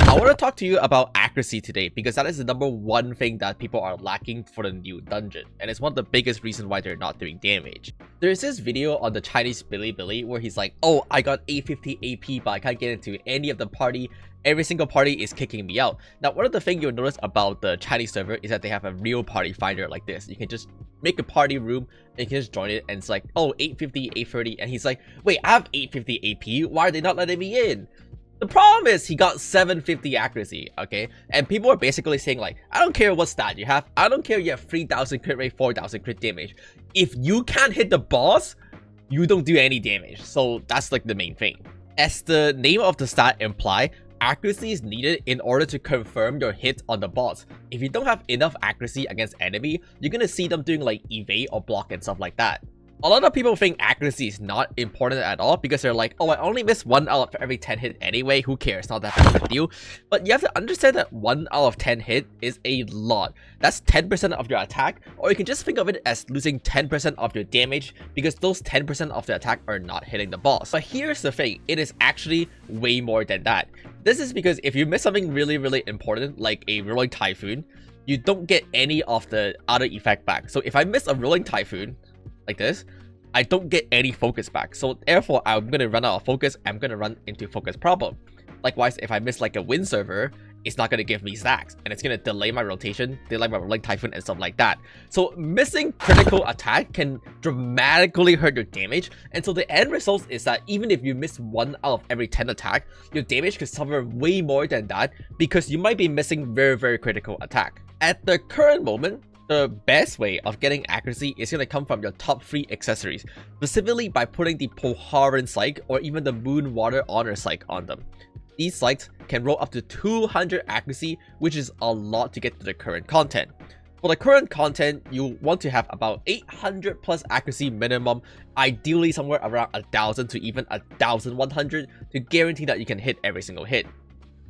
I want to talk to you about accuracy today because that is the number one thing that people are lacking for the new dungeon, and it's one of the biggest reasons why they're not doing damage. There's this video on the Chinese Bilibili where he's like, oh, I got 850 AP but I can't get into any of the party. Every single party is kicking me out. Now, one of the things you'll notice about the Chinese server is that they have a real party finder like this. You can just make a party room and you can just join it, and it's like, oh, 850, 830, and he's like, wait, I have 850 AP, why are they not letting me in? The problem is he got 750 accuracy, okay? And people are basically saying like, I don't care what stat you have. I don't care you have 3000 crit rate, 4000 crit damage. If you can't hit the boss, you don't do any damage. So that's like the main thing. As the name of the stat imply, accuracy is needed in order to confirm your hit on the boss. If you don't have enough accuracy against enemy, you're gonna see them doing like evade or block and stuff like that. A lot of people think accuracy is not important at all because they're like, oh, I only miss 1 out of every 10 hit anyway, who cares, not that big of a deal. But you have to understand that 1 out of 10 hit is a lot. That's 10% of your attack, or you can just think of it as losing 10% of your damage because those 10% of the attack are not hitting the boss. But here's the thing, it is actually way more than that. This is because if you miss something really important, like a rolling typhoon, you don't get any of the other effect back. So if I miss a rolling typhoon, like this, I don't get any focus back. So therefore, I'm going to run out of focus. I'm going to run into focus problem. Likewise, if I miss like a wind server, it's not going to give me stacks. And it's going to delay my rotation, delay my rolling typhoon and stuff like that. So missing critical attack can dramatically hurt your damage. And so the end result is that even if you miss 1 out of every 10 attack, your damage could suffer way more than that because you might be missing very critical attack. At the current moment, the best way of getting accuracy is going to come from your top 3 accessories, specifically by putting the Poharan Psych or even the Moon Water Honor Psych on them. These psychs can roll up to 200 accuracy, which is a lot to get to the current content. For the current content, you want to have about 800 plus accuracy minimum, ideally somewhere around 1000 to even 1100 to guarantee that you can hit every single hit.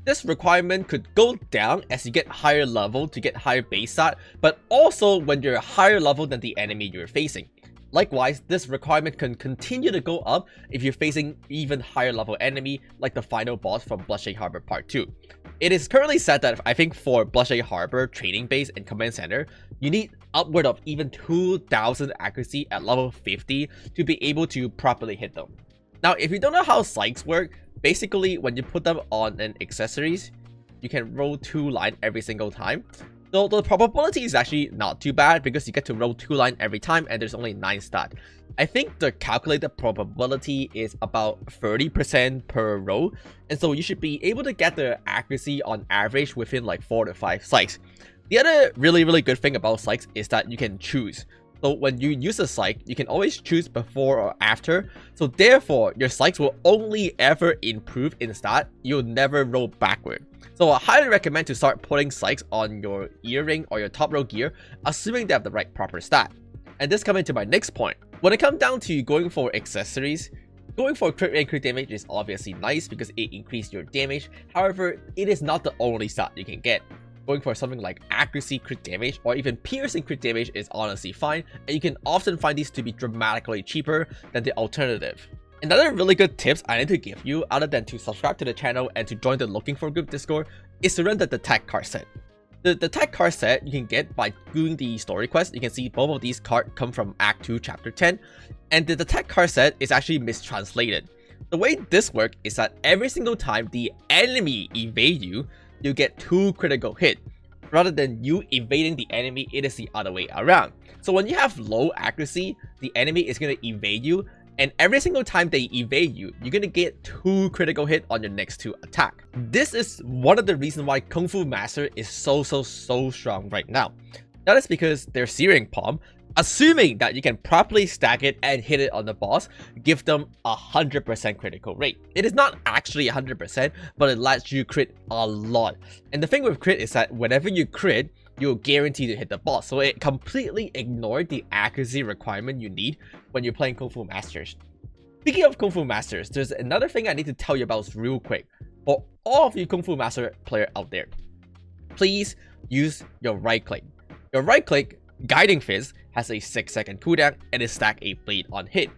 This requirement could go down as you get higher level to get higher base stat, but also when you're higher level than the enemy you're facing. Likewise, this requirement can continue to go up if you're facing even higher level enemy like the final boss from Bloodshade Harbor Part 2. It is currently said that I think for Bloodshade Harbor training base and command center, you need upward of even 2000 accuracy at level 50 to be able to properly hit them. Now, if you don't know how psychs work, basically when you put them on an accessories, you can roll 2 line every single time. So the probability is actually not too bad because you get to roll 2 line every time and there's only 9 stat. I think the calculated probability is about 30% per roll, and so you should be able to get the accuracy on average within like 4 to 5 psychs. The other really good thing about psychs is that you can choose. So when you use a psych, you can always choose before or after. So therefore, your psychs will only ever improve in stat. You'll never roll backward. So I highly recommend to start putting psychs on your earring or your top row gear, assuming they have the right proper stat. And this comes into my next point. When it comes down to going for accessories, going for crit rate, crit damage is obviously nice because it increases your damage. However, it is not the only stat you can get. Going for something like accuracy crit damage or even piercing crit damage is honestly fine, and you can often find these to be dramatically cheaper than the alternative. Another really good tips I need to give you, other than to subscribe to the channel and to join the Looking For Group Discord, is to run the tech card set. The tech card set you can get by doing the story quest. You can see both of these cards come from Act 2 Chapter 10, and the tech card set is actually mistranslated. The way this works is that every single time the enemy evade you, you get 2 critical hit. Rather than you evading the enemy, it is the other way around. So when you have low accuracy, the enemy is going to evade you, and every single time they evade you, you're going to get 2 critical hit on your next 2 attack. This is one of the reasons why Kung Fu Master is so strong right now. That is because their Searing Palm, assuming that you can properly stack it and hit it on the boss, give them 100% critical rate. It is not actually 100%, but it lets you crit a lot. And the thing with crit is that whenever you crit, you're guaranteed to hit the boss. So it completely ignored the accuracy requirement you need when you're playing Kung Fu Masters. Speaking of Kung Fu Masters, there's another thing I need to tell you about real quick. For all of you Kung Fu Master player out there, please use your right click. Your right click Guiding Fist has a 6-second cooldown and is stack a blade on hit.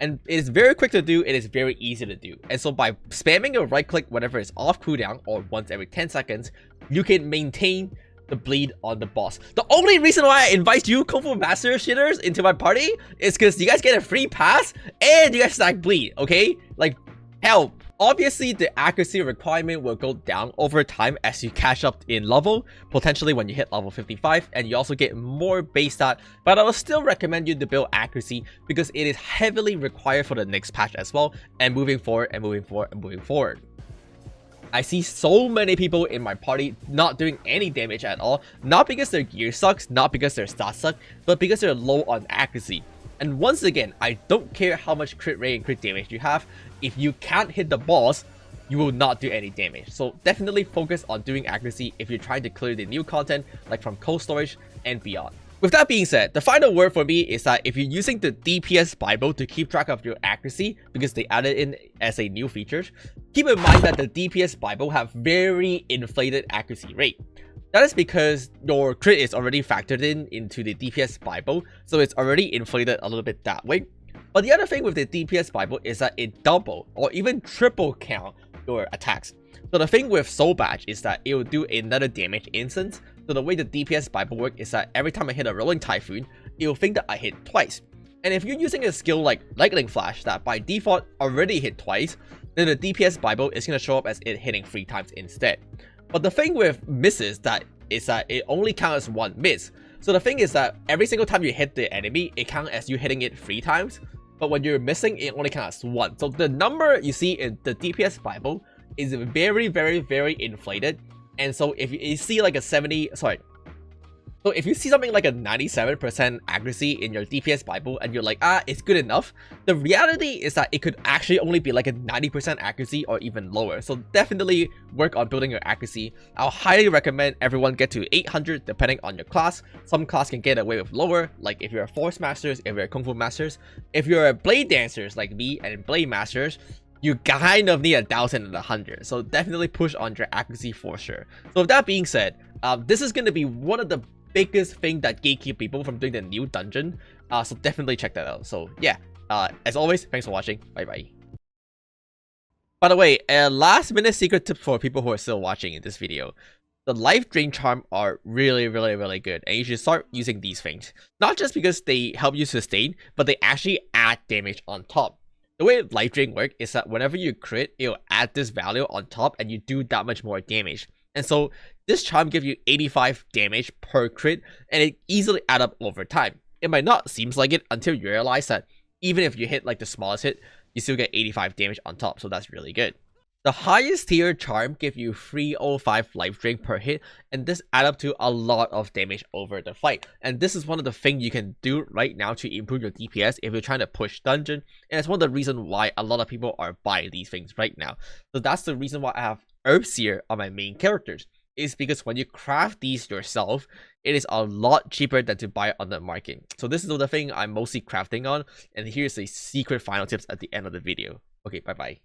And it is very quick to do, it is very easy to do. And so by spamming your right click whenever it's off cooldown or once every 10 seconds, you can maintain the bleed on the boss. The only reason why I invite you Kung Fu Master shitters into my party is because you guys get a free pass and you guys stack bleed, okay? Like, hell, obviously the accuracy requirement will go down over time as you catch up in level, potentially when you hit level 55, and you also get more base stat, but I will still recommend you to build accuracy because it is heavily required for the next patch as well, and moving forward and moving forward and moving forward. I see so many people in my party not doing any damage at all, not because their gear sucks, not because their stats suck, but because they're low on accuracy. And once again, I don't care how much crit rate and crit damage you have, if you can't hit the boss, you will not do any damage. So definitely focus on doing accuracy if you're trying to clear the new content like from cold storage and beyond. With that being said, the final word for me is that if you're using the DPS Bible to keep track of your accuracy, because they added in as a new feature, keep in mind that the DPS Bible have very inflated accuracy rate. That is because your crit is already factored into the DPS Bible, so it's already inflated a little bit that way. But the other thing with the DPS Bible is that it double or even triple count your attacks. So the thing with Soul Badge is that it will do another damage instance. So the way the DPS Bible works is that every time I hit a Rolling Typhoon, it will think that I hit twice. And if you're using a skill like Lightning Flash that by default already hit twice, then the DPS Bible is going to show up as it hitting 3 times instead. But the thing with misses is that it only counts as 1 miss. So the thing is that every single time you hit the enemy, it counts as you hitting it 3 times. But when you're missing, it only counts as 1. So the number you see in the DPS Bible is very, very, very inflated. And so if you see like a so if you see something like a 97% accuracy in your DPS Bible and you're like, it's good enough, the reality is that it could actually only be like a 90% accuracy or even lower. So definitely work on building your accuracy. I'll highly recommend everyone get to 800 depending on your class. Some class can get away with lower, like if you're a Force Masters, if you're a Kung Fu Masters. If you're a Blade Dancers like me and Blade Masters, you kind of need 1,000 and 100. So definitely push on your accuracy for sure. So with that being said, this is going to be one of the biggest thing that gatekeep people from doing the new dungeon. So definitely check that out. So yeah, as always, thanks for watching. Bye bye. By the way, a last minute secret tip for people who are still watching in this video. The life drain charm are really good, and you should start using these things. Not just because they help you sustain, but they actually add damage on top. The way life drain works is that whenever you crit, it'll add this value on top and you do that much more damage. And so this charm gives you 85 damage per crit, and it easily adds up over time. It might not seem like it until you realize that even if you hit like the smallest hit, you still get 85 damage on top, so that's really good. The highest tier charm gives you 305 life drain per hit, and this adds up to a lot of damage over the fight. And this is one of the things you can do right now to improve your DPS if you're trying to push dungeon, and it's one of the reasons why a lot of people are buying these things right now. So that's the reason why I have Herb Seer on my main characters, is because when you craft these yourself, it is a lot cheaper than to buy it on the market. So this is the thing I'm mostly crafting on, and here's the secret final tips at the end of the video. Okay, bye bye.